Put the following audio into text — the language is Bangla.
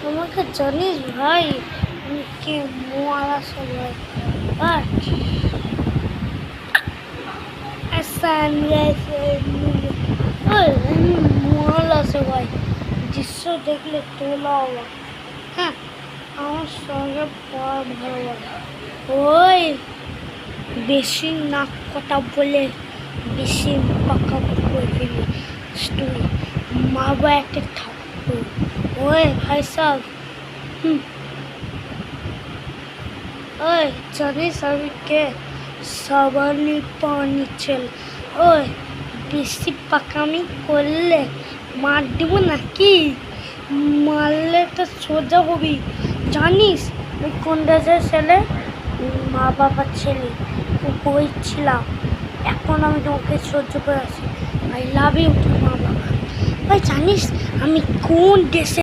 আমাকে জানিস ভাই, আমি কে মোয়ালা সবাই আর মোয়ালা সবাই দৃশ্য দেখলে তোলা অবাক। হ্যাঁ, আমার সঙ্গে পড়া ভালো লাগে। ওই বেশি নাক কথা বলে বেশি পাকা করে ফেলি স্টোরি মারবো একটা থাপ্পড়। ওই ভাই সাহেব, ওই জানিস আমি কে? সাবানি পানি ছেল। ওই বেশি পাকামি করলে মার দিব নাকি? মারলে তো সোজা হবি। জানিস ওই কোন দেশের ছেলে? মা বাবার ছেলে। বলছিলাম এখন আমি তোমাকে সহ্য করে আছি। আই লাভ ইউ মা বাবা। ভাই জানিস আমি কোন দেশে